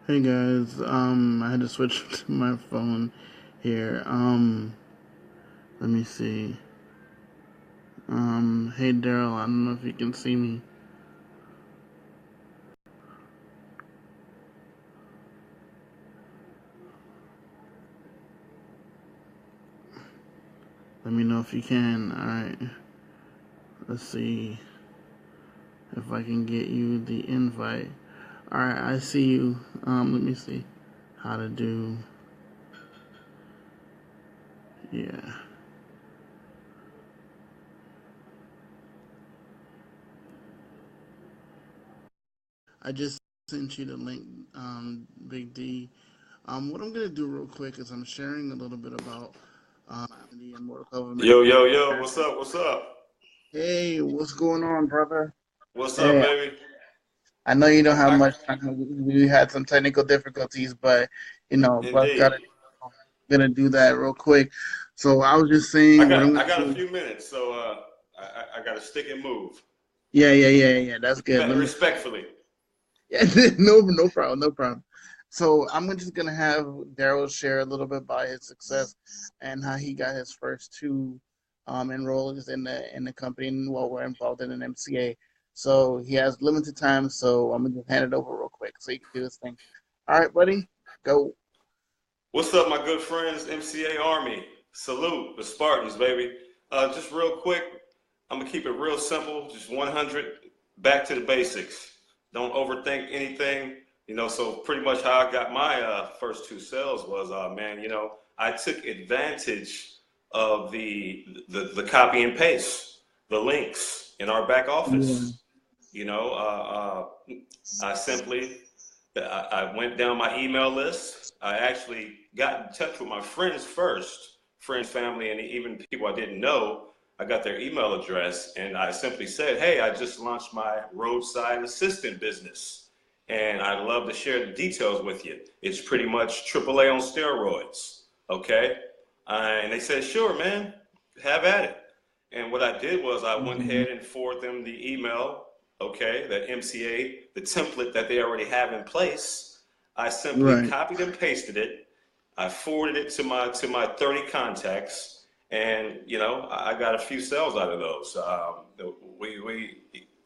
Hey guys, I had to switch to my phone here. Let me see. Hey Darol, I don't know if you can see me. Let me know if you can. Alright, let's see if I can get you the invite. Alright, I see you. Let me see how to do. Yeah. I just sent you the link, Big D. What I'm gonna do real quick is I'm sharing a little bit about the Mortal Kombat Yo, yo, yo, what's up? What's up? Hey, what's going on, brother? What's up, Hey, baby? I know you don't have I much time. We had some technical difficulties, but but indeed. gonna do that real quick. So I was just saying what I'm gonna I got a do. few minutes, so I got to stick and move. Yeah. That's good. Let me. Respectfully. Yeah, no problem, no problem. So just gonna have Daryl share a little bit about his success and how he got his first two enrollees in the company and what we're involved in an MCA. So he has limited time, so I'm gonna just hand it over real quick so he can do his thing. All right, buddy, go. What's up, my good friends, MCA Army? Salute the Spartans, baby. Just real quick, I'm gonna keep it real simple, just 100. Back to the basics. Don't overthink anything. So pretty much how I got my first two sales was, man, I took advantage of the copy and paste, the links in our back Yeah. office. You know, I simply I went down my email list. I actually got in touch with my friends first, friends, family, and even people I didn't know. I got their email address and I simply said, hey, I just launched my roadside assistant business and I'd love to share the details with you. It's pretty much AAA on steroids. Okay. And they said, sure, man, have at it. And what I did was I went Mhm. ahead and forwarded them the email, okay, that MCA, the template that they already have in place. I simply Right. copied and pasted it. I forwarded it to my 30 contacts, and I got a few sales out of those. We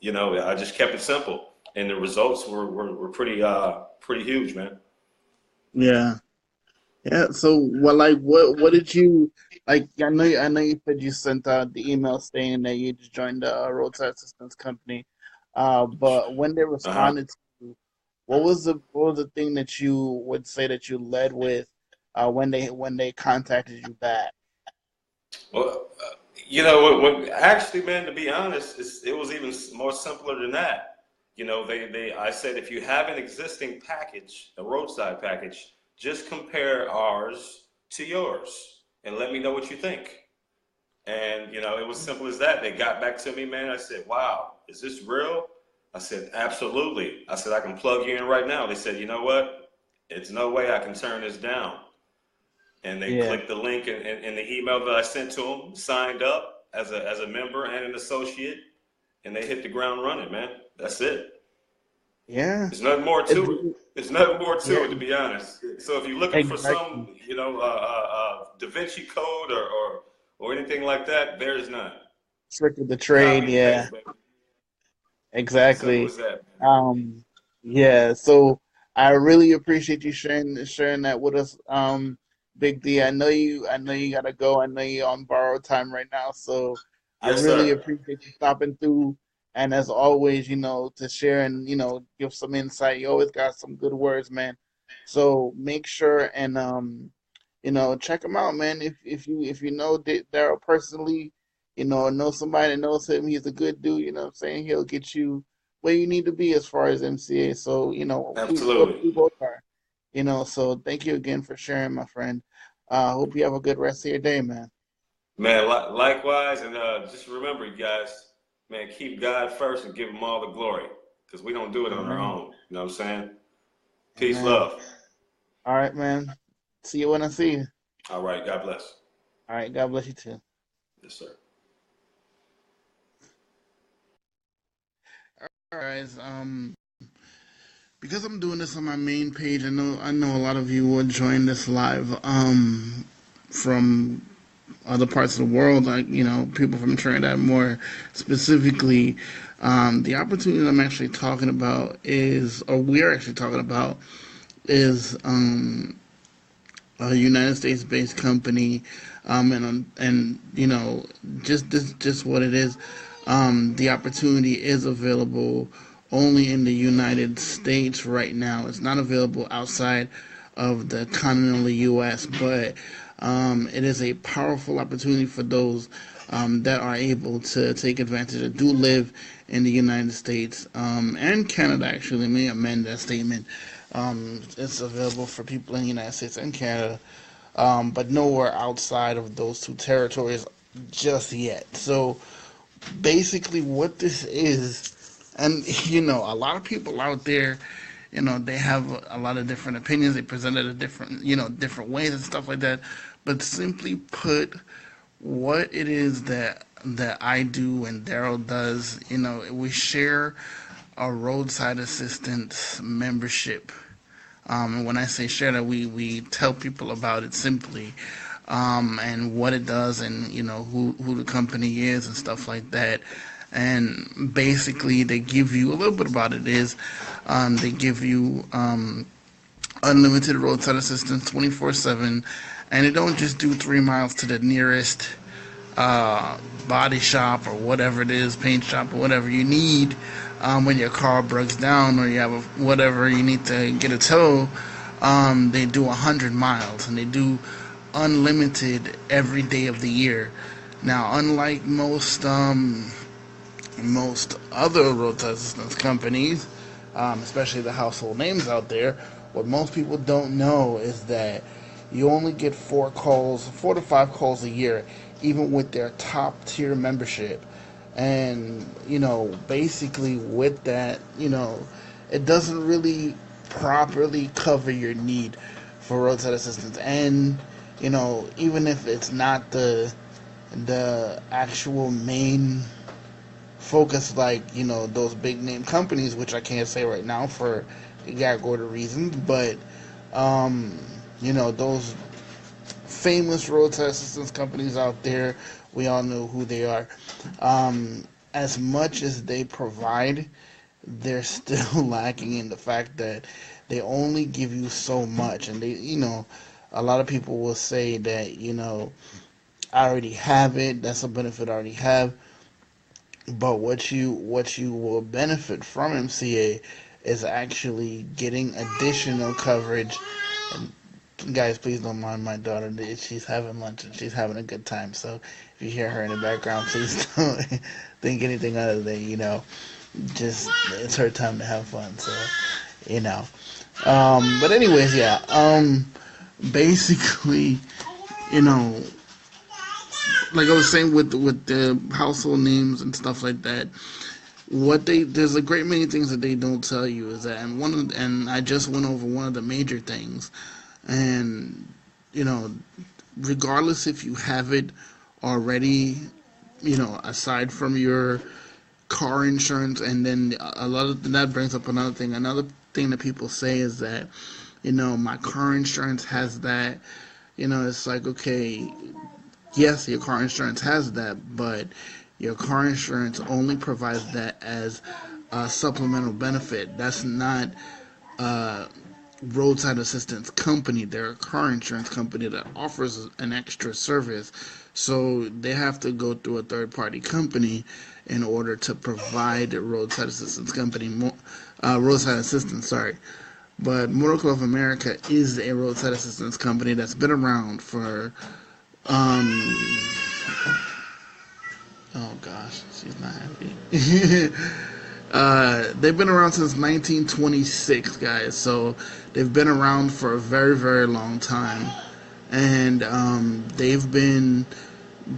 I just kept it simple, and the results were pretty huge, man. Yeah. Yeah. So, well, like, what did you like? I know you said you sent out the email saying that you just joined the roadside assistance company. But when they Uh huh. responded to you, what was the thing that you would say that you led with, when they contacted you back? Well, actually, man, to be honest, it was even more simpler than that. I said if you have an existing package, a roadside package, just compare ours to yours and let me know what you think. And it was simple as that. They got back to me, man. I said, "Wow, is this real?" I said, "Absolutely." I said, "I can plug you in right now." They said, "You know what? It's no way I can turn this down." And they Yeah. clicked the link in the email that I sent to them, signed up as a member and an associate, and they hit the ground running, man. That's it. Yeah. There's nothing more It, to it. There's nothing more yeah. to it, to be honest. So if you're looking for Exactly. some, Da Vinci Code or anything like that, there is none. Trick of the trade. Copy and Yeah. paste, baby. Simple Exactly. as that. Um, yeah, so I really appreciate you sharing that with us, Big D. I know you gotta go. I know you're on borrowed time right now, so I Yes, really sir. appreciate you stopping through. And as always, to share and give some insight. You always got some good words, man. So make sure and check him out, man. If you know Daryl personally, know somebody that knows him. He's a good dude. You know what I'm saying? He'll get you where you need to be as far as MCA. So, Absolutely. we both are. So thank you again for sharing, my friend. Hope you have a good rest of your day, man. Man, likewise. And just remember, you guys, man, keep God first and give him all the glory because we don't do it on our Amen. own. You know what I'm saying? Peace, Amen. love. All right, man. See you when I see you. All right. God bless. All right. God bless you too. Yes, sir. All right. Because I'm doing this on my main page, I know a lot of you will join this live from other parts of the world, like people from Trinidad more specifically. The opportunity I'm actually talking about is, or we're actually talking about, is a United States-based company, and just what it is. The opportunity is available only in the United States right now. It's not available outside of the continental U.S., but it is a powerful opportunity for those that are able to take advantage that do live in the United States and Canada. Actually, let me amend that statement. It's available for people in the United States and Canada, but nowhere outside of those two territories just yet. So basically, what this is, and a lot of people out there, they have a lot of different opinions. They present it a different, different ways and stuff like that. But simply put, what it is that I do and Darol does, we share a roadside assistance membership. And when I say share that, we tell people about it simply, and what it does, and who the company is and stuff like that. And basically, they give you a little bit about it is, they give you unlimited roadside assistance 24/7, and they don't just do 3 miles to the nearest uh, body shop or whatever it is, paint shop or whatever you need when your car breaks down or you have whatever you need to get a tow. They do 100 miles, and they do unlimited every day of the year. Now, unlike most other roadside assistance companies, especially the household names out there, what most people don't know is that you only get 4 to 5 calls a year, even with their top tier membership. And, basically with that, it doesn't really properly cover your need for roadside assistance. And, even if it's not the actual main focus, like those big name companies, which I can't say right now for gag order reasons, but those famous roadside assistance companies out there, we all know who they are. As much as they provide, they're still lacking in the fact that they only give you so much. And a lot of people will say that I already have it, that's a benefit I already have. But what you will benefit from MCA is actually getting additional coverage. And guys, please don't mind my daughter. She's having lunch and she's having a good time. So if you hear her in the background, please don't think anything other than just it's her time to have fun. So you know. But anyways, yeah. Basically, you know, like I was saying with the household names and stuff like that, there's a great many things that they don't tell you is that, and I just went over one of the major things, and you know, regardless if you have it already, aside from your car insurance, and then a lot of that brings up another thing. Another thing that people say is that, my car insurance has that. It's like, okay, yes, your car insurance has that, but your car insurance only provides that as a supplemental benefit. That's not a roadside assistance company. They're a car insurance company that offers an extra service. So they have to go through a third party company in order to provide a roadside assistance company, roadside assistance, sorry. But Motor Club of America is a roadside assistance company that's been around for um, oh gosh, she's not happy. They've been around since 1926, guys. So they've been around for a very, very long time, and they've been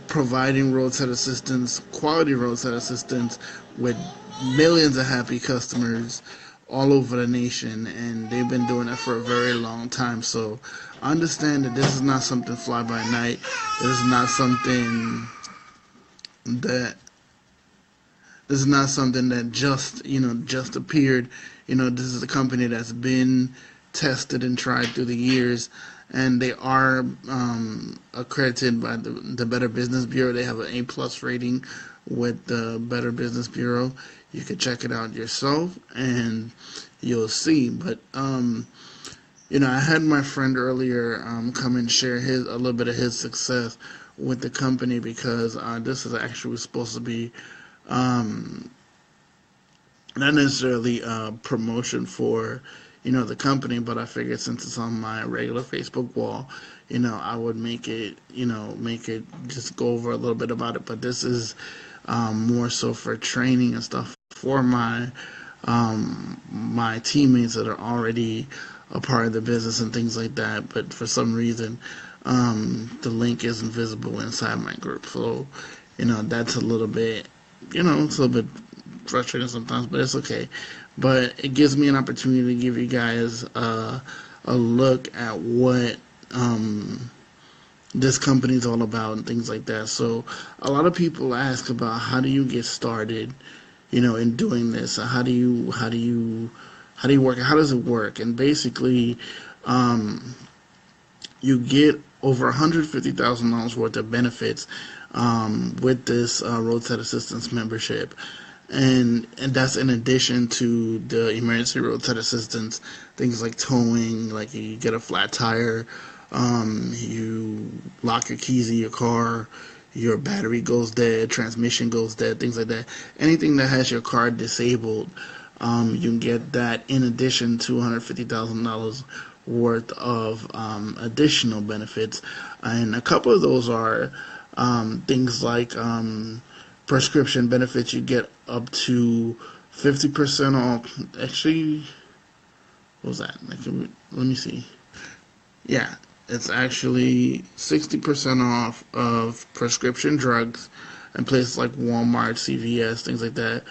providing roadside assistance, quality roadside assistance, with millions of happy customers all over the nation, and they've been doing it for a very long time. So understand that this is not something fly by night. This is not something that This is not something that just appeared. This is a company that's been tested and tried through the years, and they are accredited by the Better Business Bureau. They have an A+ rating with the Better Business Bureau. You can check it out yourself, and you'll see. But I had my friend earlier come and share his a little bit of his success with the company because this is actually supposed to be um, not necessarily a promotion for the company, but I figured since it's on my regular Facebook wall, I would make it just go over a little bit about it. But this is more so for training and stuff for my teammates that are already a part of the business and things like that. But for some reason, the link isn't visible inside my group. So, that's a little bit, it's a little bit frustrating sometimes, but it's okay. But it gives me an opportunity to give you guys a look at what this company is all about and things like that. So a lot of people ask about how do you get started, in doing this. How do you work? How does it work? And basically, um, you get over $150,000 worth of benefits with this roadside assistance membership, and that's in addition to the emergency roadside assistance, things like towing, like you get a flat tire, you lock your keys in your car, your battery goes dead, transmission goes dead, things like that. Anything that has your car disabled, you can get that in addition to $150,000 worth of additional benefits, and a couple of those are things like prescription benefits. You get up to 50% off. Actually, what was that? Let me see. Yeah, it's actually 60% off of prescription drugs in places like Walmart, CVS, things like that.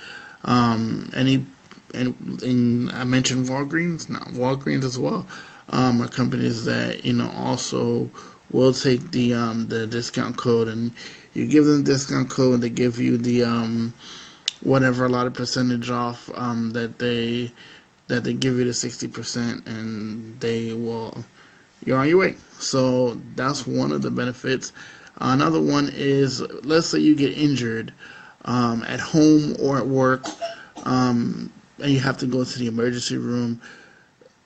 Any and I mentioned Walgreens. No, Walgreens as well. Are companies that also will take the discount code, and you give them the discount code. They give you the whatever a lot of percentage off that they give you the 60%, and they will you're on your way. So that's one of the benefits. Another one is, let's say you get injured at home or at work, and you have to go to the emergency room.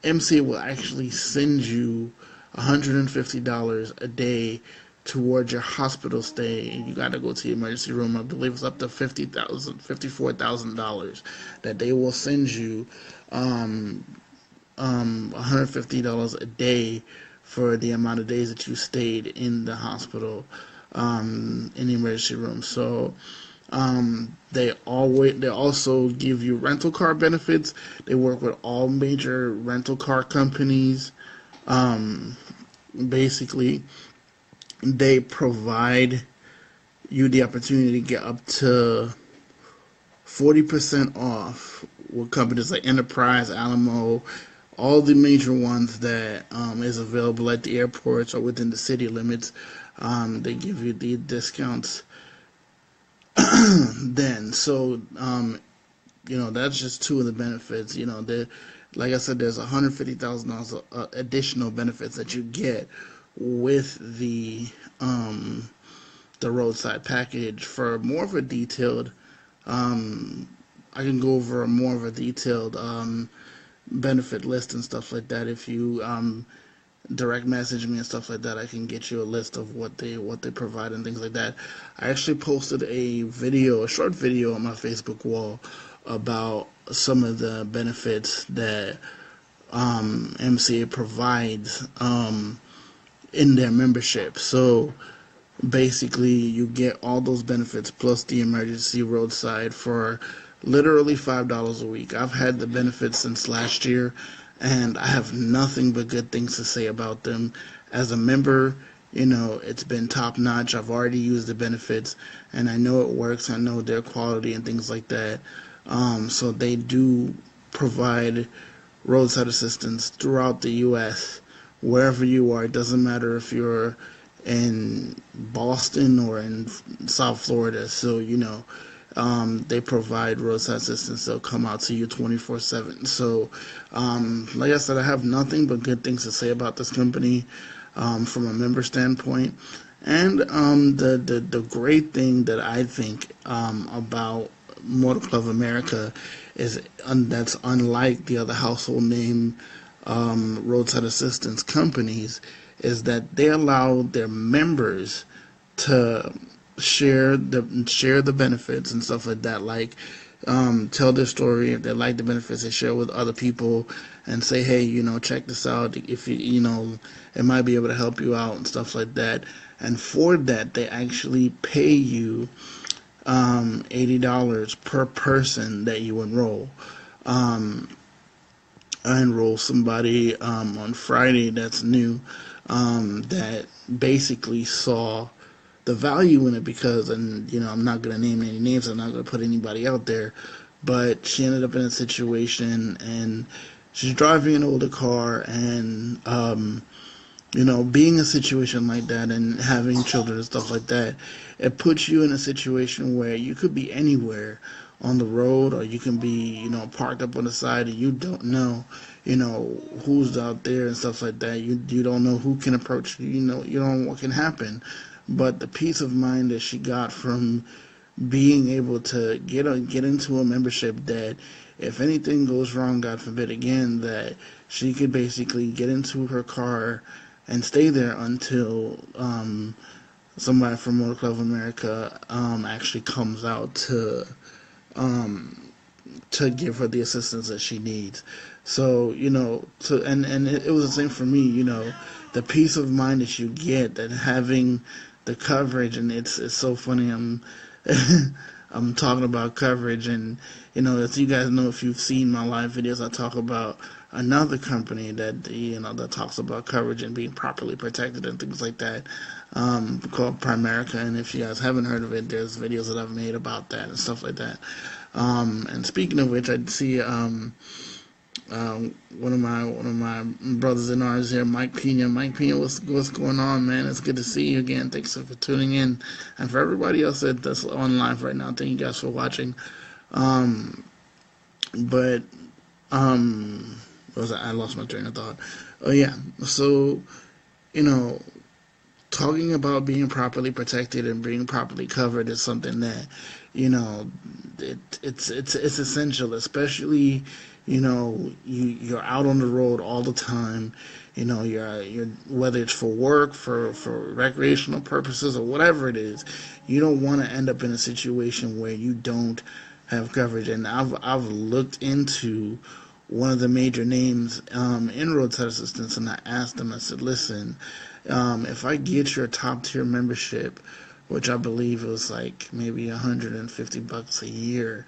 MCA will actually send you $150 a day towards your hospital stay, and you got to go to the emergency room. I believe it's up to $54,000 that they will send you. Um, $150 a day for the amount of days that you stayed in the hospital, in the emergency room. So they also give you rental car benefits. They work with all major rental car companies. Um, Basically, they provide you the opportunity to get up to 40% off with companies like Enterprise, Alamo, all the major ones that is available at the airports or within the city limits. They give you the discounts then. So that's just two of the benefits. Like I said, there's $150,000 additional benefits that you get with the roadside package. For more of a detailed, um, I can go over a more of a detailed benefit list and stuff like that. If you direct message me and stuff like that, I can get you a list of what they provide and things like that. I actually posted a short video on my Facebook wall about some of the benefits that MCA provides in their membership. So basically, you get all those benefits plus the emergency roadside for literally $5 a week. I've had the benefits since last year, and I have nothing but good things to say about them. As a member, it's been top notch. I've already used the benefits, and I know it works. I know their quality and things like that. So they do provide roadside assistance throughout the U.S. Wherever you are. It doesn't matter if you're in Boston or in South Florida. So they provide roadside assistance. They'll come out to you 24/7. So, like I said, I have nothing but good things to say about this company from a member standpoint. And the great thing that I think about Motor Club America is that's unlike the other household name roadside assistance companies is that they allow their members to share the benefits and stuff like that. Like tell their story if they like the benefits, they share with other people and say, hey, check this out. If it might be able to help you out and stuff like that. And for that, they actually pay you $80 per person that you enroll. Um, I enroll somebody on Friday that's new that basically saw the value in it because, and I'm not going to name any names, I'm not going to put anybody out there, but she ended up in a situation and she's driving an older car and being a situation like that and having children and stuff like that, it puts you in a situation where you could be anywhere on the road or you can be, parked up on the side and you don't know, who's out there and stuff like that. You don't know who can approach you, you don't know what can happen. But the peace of mind that she got from being able to get into a membership that if anything goes wrong, God forbid again, that she could basically get into her car and stay there until somebody from Motor Club of America actually comes out um, to give her the assistance that she needs. So and it was the same for me. The peace of mind that you get that having the coverage, and it's so funny. I'm talking about coverage, and as you guys know, if you've seen my live videos, I talk about another company that that talks about coverage and being properly protected and things like that, called Primerica. And if you guys haven't heard of it, there's videos that I've made about that and stuff like that. And speaking of which, I see one of my brothers in ours here, Mike Pena. Mike Pena, what's going on, man? It's good to see you again. Thanks for tuning in, and for everybody else that's on live right now, thank you guys for watching. Um, but what was I lost my train of thought. Oh yeah, so you know, talking about being properly protected and being properly covered is something that you know it's essential, especially you're out on the road all the time. You're whether it's for work, for recreational purposes, or whatever it is. You don't want to end up in a situation where you don't have coverage. And I've looked into one of the major names in roadside assistance, and I asked them. I said, "Listen, if I get your top tier membership, which I believe was like maybe $150 a year,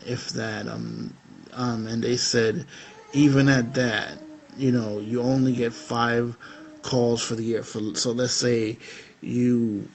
if that, and they said, even at that, you only get 5 calls for the year. So let's say you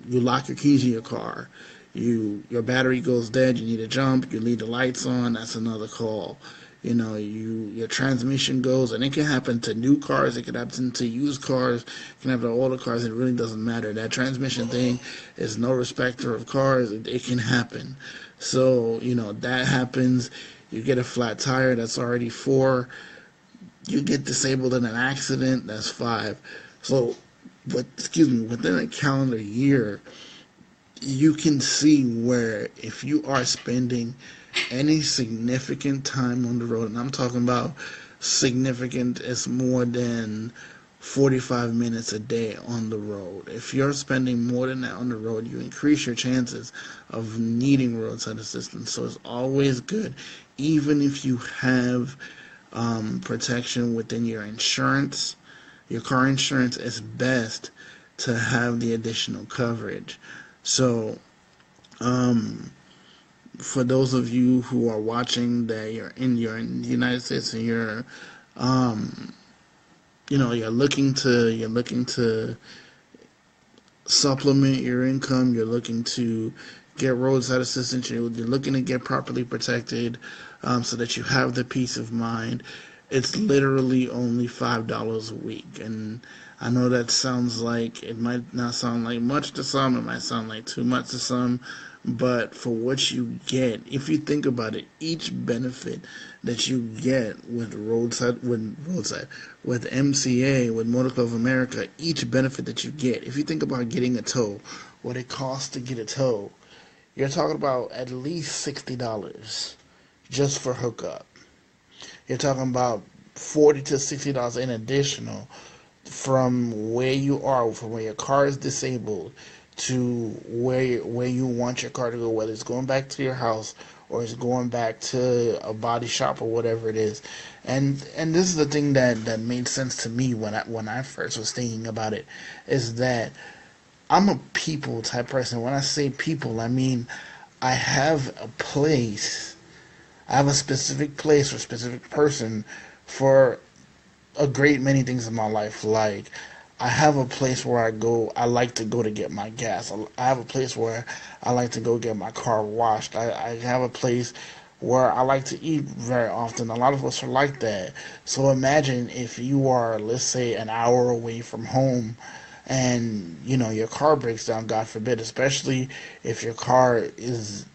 you lock your keys in your car, your battery goes dead, you need to jump, you leave the lights on, that's another call. Your transmission goes, and it can happen to new cars, it can happen to used cars, it can happen to older cars. It really doesn't matter. That transmission thing is no respecter of cars. It can happen. So that happens. You get a flat tire, that's already 4. You get disabled in an accident, that's 5. So, within a calendar year, you can see where if you are spending any significant time on the road, and I'm talking about significant, it's more than 45 minutes a day on the road. If you're spending more than that on the road, you increase your chances of needing roadside assistance. So it's always good, even if you have protection within your insurance, your car insurance, it's best to have the additional coverage. So, for those of you who are watching that you're in the United States and um, you're looking to supplement your income, you're looking to get roadside assistance, you're looking to get properly protected, so that you have the peace of mind. It's literally only $5 a week, and I know that sounds like it might not sound like much to some, it might sound like too much to some, But for what you get, if you think about it, each benefit that you get with MCA, with Motor Club of America, each benefit that you get, if you think about getting a tow, what it costs to get a tow, you're talking about at least $60 just for hookup. You're talking about $40 to $60 in additional from where you are, from where your car is disabled to where you want your car to go, whether it's going back to your house or it's going back to a body shop or whatever it is. And this is the thing that made sense to me when I first was thinking about it, is that I'm a people type person. When I say people, I mean I have a place. I have a specific place or specific person for a great many things in my life. Like, I have a place where I like to go to get my gas. I have a place where I like to go get my car washed. I have a place where I like to eat very often. A lot of us are like that. So imagine if you are, let's say, an hour away from home and your car breaks down, god forbid, especially if your car is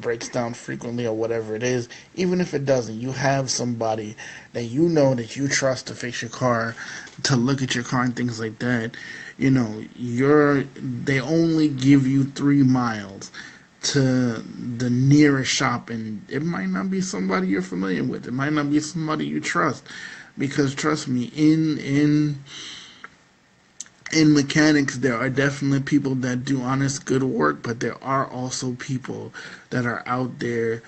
breaks down frequently or whatever it is. Even if it doesn't, you have somebody that that you trust to fix your car, to look at your car and things like that. They only give you 3 miles to the nearest shop, and it might not be somebody you're familiar with, it might not be somebody you trust, because trust me, in mechanics, there are definitely people that do honest, good work, but there are also people that are out there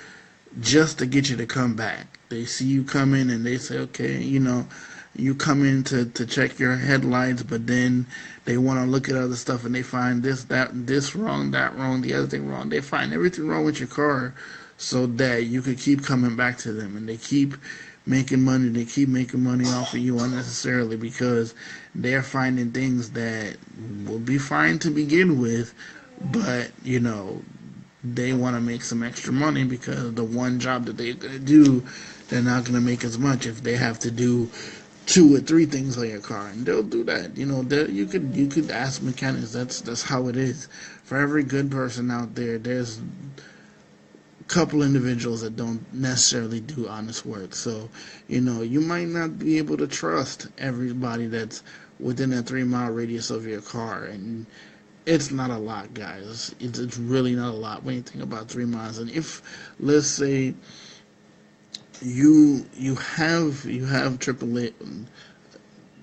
just to get you to come back. They see you come in and they say, okay, you come in to check your headlights, but then they want to look at other stuff and they find this wrong, that wrong, the other thing wrong. They find everything wrong with your car so that you could keep coming back to them, and they keep making money. They keep making money off of you unnecessarily because they're finding things that will be fine to begin with, but they want to make some extra money because the one job that they're gonna do, they're not gonna make as much if they have to do 2 or 3 things on your car, and they'll do that. You could ask mechanics. That's how it is. For every good person out there, there's couple individuals that don't necessarily do honest work. So, you might not be able to trust everybody that's within a 3 mile radius of your car. And it's not a lot, guys. It's really not a lot when you think about 3 miles. And if, let's say, you have AAA,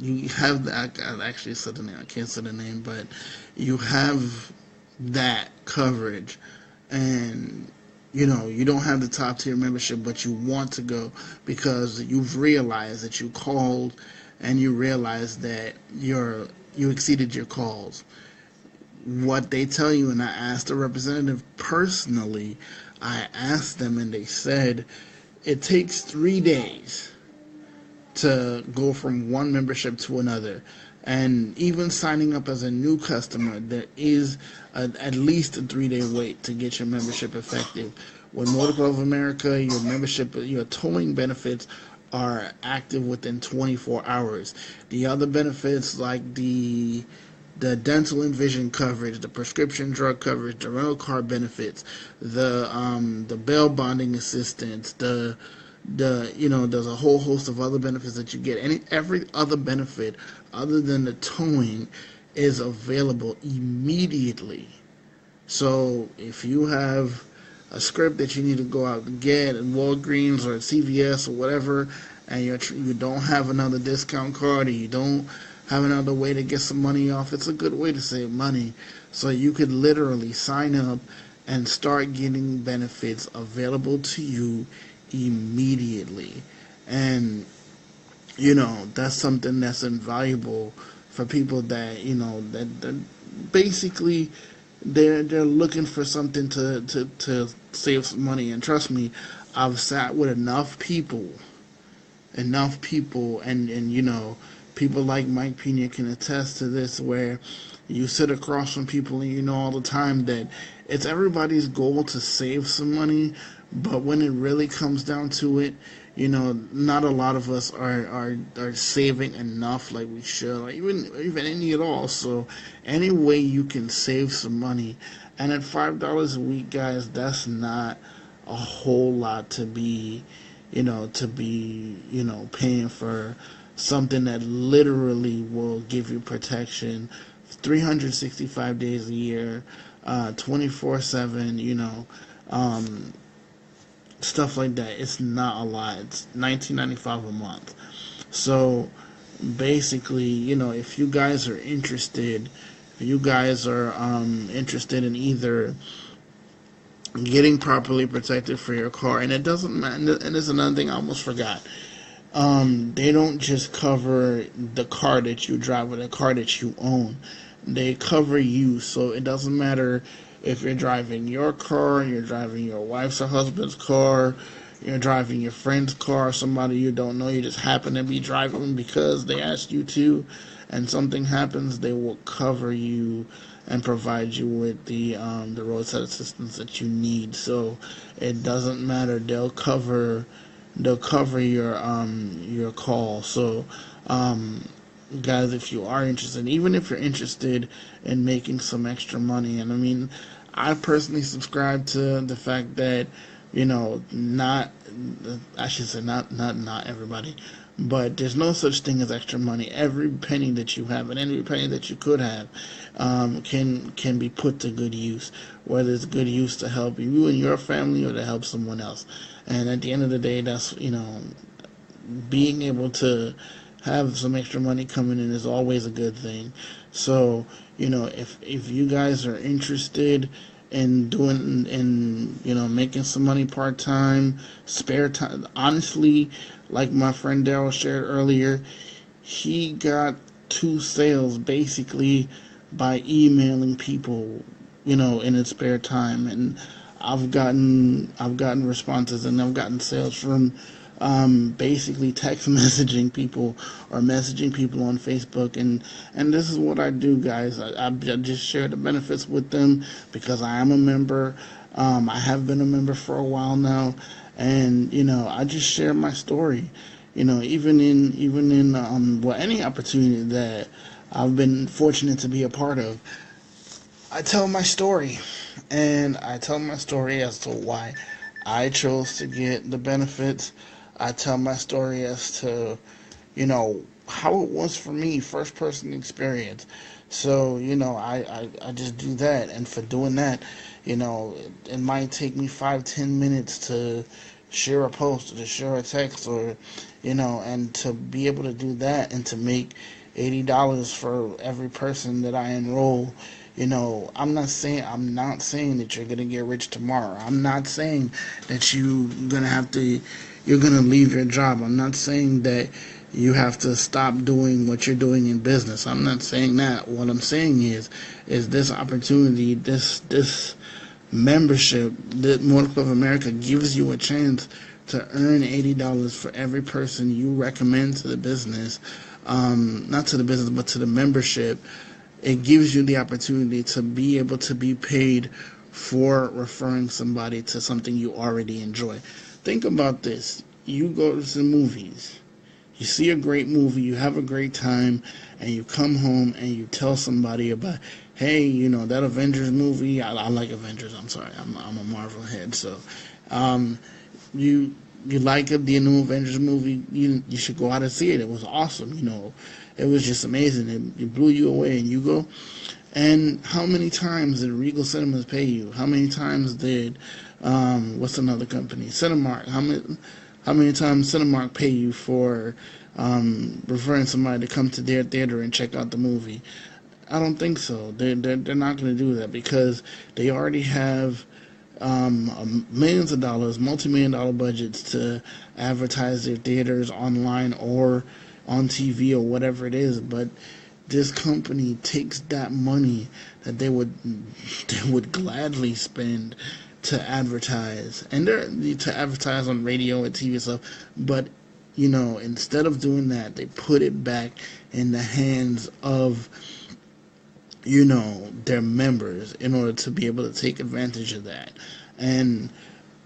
you have the, I actually said the name, I can't say the name, but you have that coverage, and you don't have the top tier membership, but you want to go because you've realized that you called and you realized that you exceeded your calls. What they tell you, and I asked the representative personally, I asked them and they said it takes 3 days to go from one membership to another. And even signing up as a new customer, there is at least a 3-day wait to get your membership effective. With Motor Club of America, your towing benefits are active within 24 hours. The other benefits, like the dental and vision coverage, the prescription drug coverage, the rental car benefits, the bail bonding assistance, there's a whole host of other benefits that you get. Every other benefit other than the towing is available immediately. So if you have a script that you need to go out and get at Walgreens or at CVS or whatever, and you don't have another discount card, or you don't have another way to get some money off, it's a good way to save money. So you could literally sign up and start getting benefits available to you immediately. And that's something that's invaluable for people that that basically they're looking for something to save some money. And trust me, I've sat with enough people, and people like Mike Pena can attest to this, where you sit across from people and you know all the time that it's everybody's goal to save some money, But when it really comes down to it, not a lot of us are saving enough like we should, like even any at all. So any way you can save some money, and at $5 a week, guys, that's not a whole lot to be paying for something that literally will give you protection 365 days a year, 24/7. Um, Stuff like that. It's not a lot. It's 19.95 a month. So basically, if you guys are interested, if you guys are interested in either getting properly protected for your car, and it doesn't matter. And there's another thing I almost forgot. They don't just cover the car that you drive or the car that you own. They cover you, so it doesn't matter if you're driving your car, you're driving your wife's or husband's car, you're driving your friend's car, somebody you don't know, you just happen to be driving because they asked you to, and something happens, they will cover you and provide you with the roadside assistance that you need. So it doesn't matter; they'll cover your call. So guys, if you are interested, even if you're interested in making some extra money, and I mean, I personally subscribe to the fact that not I should say not everybody, but there's no such thing as extra money. Every penny that you have and every penny that you could have can be put to good use, whether it's good use to help you and your family or to help someone else. And at the end of the day, that's being able to have some extra money coming in is always a good thing. So, if you guys are interested in doing in making some money part time, spare time, honestly, like my friend Darol shared earlier, he got two sales basically by emailing people, in his spare time, and I've gotten responses and I've gotten sales from basically text messaging people or messaging people on Facebook, and this is what I do, guys. I just share the benefits with them because I am a member. I have been a member for a while now, and I just share my story. Even in any opportunity that I've been fortunate to be a part of, I tell my story, and I tell my story as to why I chose to get the benefits. I tell my story as to, how it was for me, first person experience. So, I just do that. And for doing that, it might take me 5, 10 minutes to share a post or to share a text or, and to be able to do that and to make $80 for every person that I enroll. I'm not saying that you're gonna get rich tomorrow. I'm not saying that you're gonna leave your job. I'm not saying that you have to stop doing what you're doing in business. I'm not saying that. What I'm saying is this opportunity, this membership that Motor Club of America gives you a chance to earn $80 for every person you recommend to the business. Not to the business, but to the membership. It gives you the opportunity to be able to be paid for referring somebody to something you already enjoy. Think about this. You go to the movies, you see a great movie, you have a great time, and you come home and you tell somebody about, hey, that Avengers movie. I like Avengers. I'm sorry, I'm a Marvel head. So, um, you you like the new Avengers movie, you should go out and see it. It was awesome. It was just amazing. It blew you away, and you go. And how many times did Regal Cinemas pay you? How many times did what's another company, Cinemark? How many times Cinemark pay you for referring somebody to come to their theater and check out the movie? I don't think so. They're not going to do that because they already have millions of dollars, multi-million dollar budgets to advertise their theaters online or on TV or whatever it is. But this company takes that money that they would gladly spend to advertise, and to advertise on radio and TV and stuff. But instead of doing that, they put it back in the hands of their members in order to be able to take advantage of that. And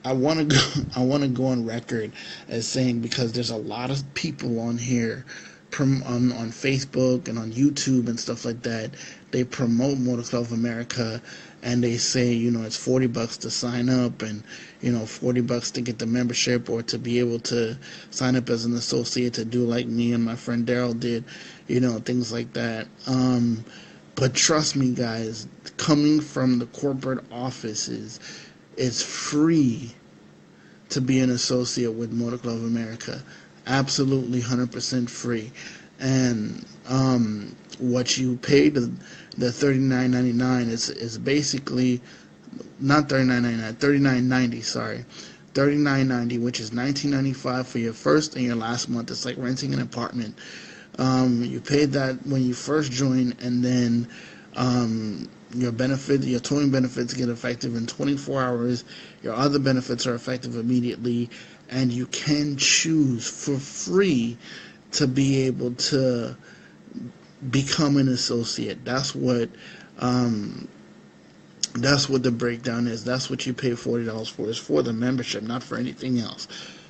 I want to go. I want to go on record as saying, because there's a lot of people on here, on Facebook and on YouTube and stuff like that. They promote Motor Club of America, and they say, it's $40 to sign up, and $40 to get the membership, or to be able to sign up as an associate to do like me and my friend Darol did, things like that. But trust me, guys, coming from the corporate offices, it's free to be an associate with Motor Club of America. Absolutely 100% free. And what you pay, the $39.99, is basically not $39.99, $39.90, sorry. $39.90, which is $19.95 for your first and your last month. It's like renting an apartment. You paid that when you first join, and then your towing benefits get effective in 24 hours. Your other benefits are effective immediately, and you can choose for free to be able to become an associate. That's what the breakdown is. That's what you pay $40 for. It's for the membership, not for anything else.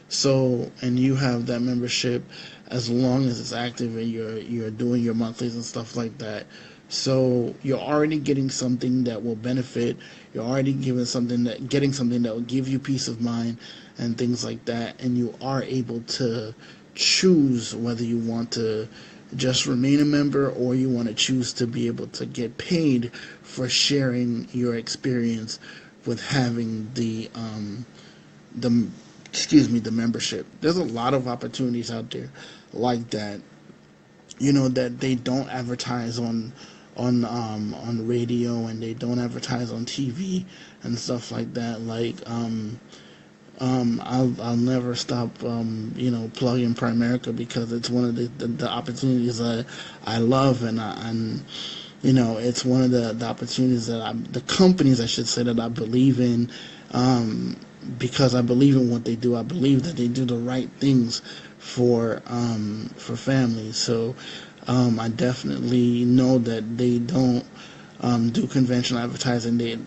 So, and you have that membership as long as it's active, and you're doing your monthlies and stuff like that. So you're already getting something that will benefit. You're already getting something that will give you peace of mind and things like that. And you are able to choose whether you want to just remain a member, or you want to choose to be able to get paid for sharing your experience with having the the membership. There's a lot of opportunities out there like that, that they don't advertise on radio, and they don't advertise on TV and stuff like that. Like I'll never stop plugging Primerica, because it's one of the opportunities I love, and it's one of the opportunities the companies, I should say, that I believe in, because I believe in what they do. I believe that they do the right things for families. So I definitely know that they don't do conventional advertising. They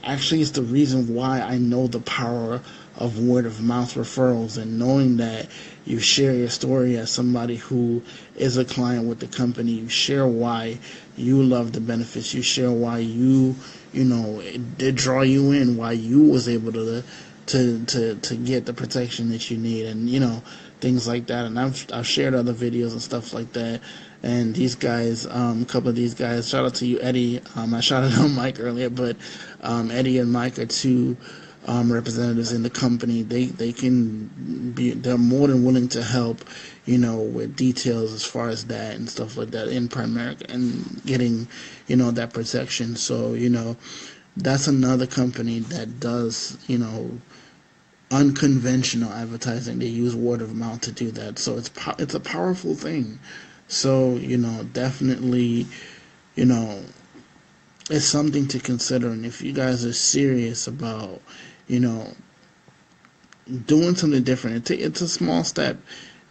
actually, it's the reason why I know the power of word of mouth referrals, and knowing that you share your story as somebody who is a client with the company. You share why you love the benefits. You share why it did draw you in, why you was able to get the protection that you need, and things like that. And I've shared other videos and stuff like that. And these guys, a couple of these guys, shout out to you, Eddie. I shouted out Mike earlier, but Eddie and Mike are two representatives in the company. They're more than willing to help, with details as far as that and stuff like that in Primerica, and getting, that protection. So, that's another company that does, unconventional advertising. They use word of mouth to do that. So it's a powerful thing. So, definitely, you know, it's something to consider. And if you guys are serious about, you know, doing something different, it's a small step.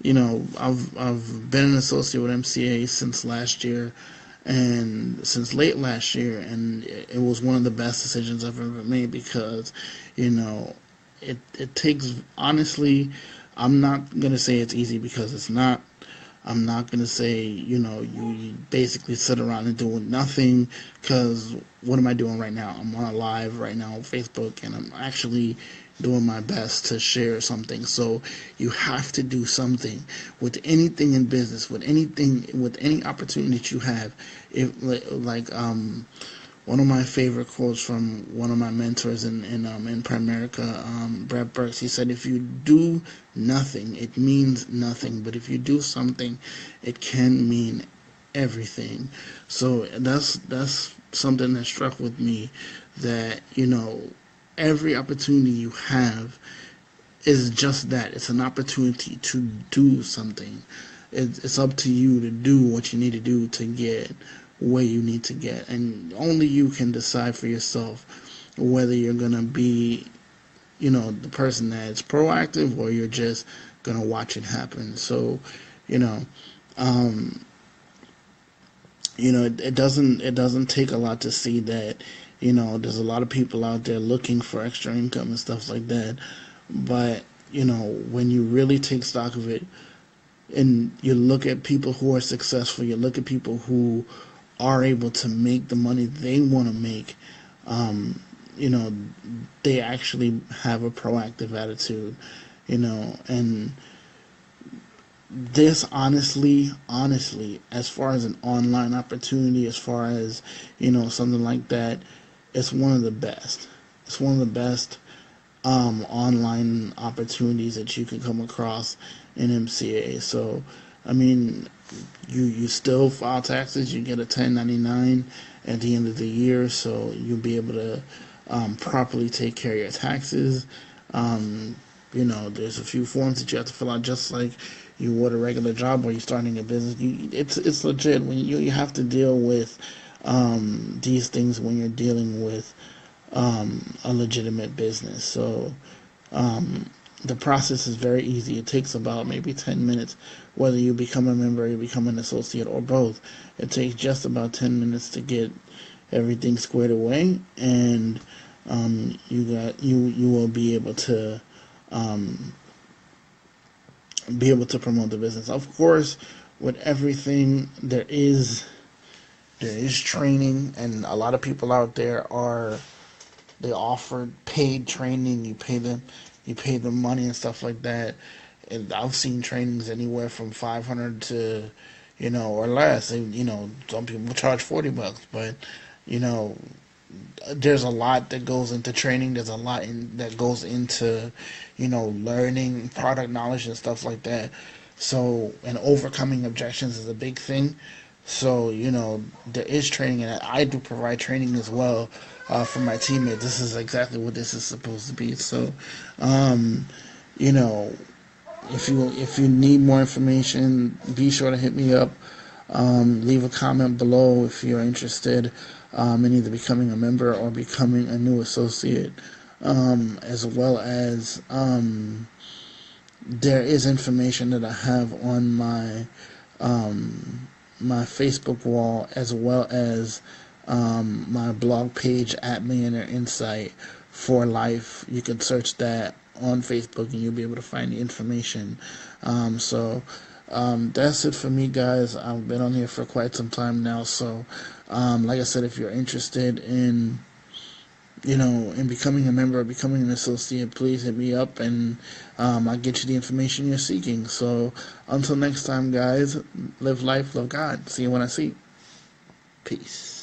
I've been an associate with MCA since last year, and since late last year, and it was one of the best decisions I've ever made, because, you know, it takes, honestly, I'm not gonna say it's easy, because it's not. I'm not going to say, you basically sit around and doing nothing, because what am I doing right now? I'm on a live right now on Facebook, and I'm actually doing my best to share something. So you have to do something with anything in business, with any opportunity that you have. If like one of my favorite quotes from one of my mentors in Primerica, Brad Burks. He said, "If you do nothing, it means nothing. But if you do something, it can mean everything." So that's something that struck with me. That every opportunity you have is just that. It's an opportunity to do something. It's up to you to do what you need to do to get where you need to get, and only you can decide for yourself whether you're gonna be, the person that's proactive, or you're just gonna watch it happen. So, you know, um, it doesn't take a lot to see that, there's a lot of people out there looking for extra income and stuff like that. But when you really take stock of it, and you look at people who are successful, you look at people who are able to make the money they want to make, um, you know, they actually have a proactive attitude, and this honestly, as far as an online opportunity, as far as, something like that, it's one of the best. It's one of the best online opportunities that you can come across in MCA. So, I mean, you still file taxes. You get a 1099 at the end of the year, so you'll be able to properly take care of your taxes. Um, there's a few forms that you have to fill out, just like you would a regular job or you're starting a business. It's legit when you have to deal with these things when you're dealing with a legitimate business. So um, the process is very easy. It takes about maybe 10 minutes, whether you become a member, you become an associate, or both. It takes just about 10 minutes to get everything squared away, and you will um, be able to promote the business. Of course, with everything there is training, and a lot of people out there are they offer paid training. You pay them money and stuff like that. And I've seen trainings anywhere from 500 to, or less. Some people charge $40, but you know, there's a lot that goes into training. There's a lot that goes into, learning product knowledge and stuff like that. So, and overcoming objections is a big thing. So, there is training, and I do provide training as well for my teammates. This is exactly what this is supposed to be. So, um, you know, if you need more information, be sure to hit me up. Leave a comment below if you're interested in either becoming a member or becoming a new associate, as well as there is information that I have on my Facebook wall, as well as my blog page at Millionaire Insight for Life. You can search that on Facebook and you'll be able to find the information. That's it for me, guys. I've been on here for quite some time now. So, like I said, if you're interested in becoming a member or becoming an associate, please hit me up and I'll get you the information you're seeking. So, until next time, guys, live life, love God. See you when I see you. Peace.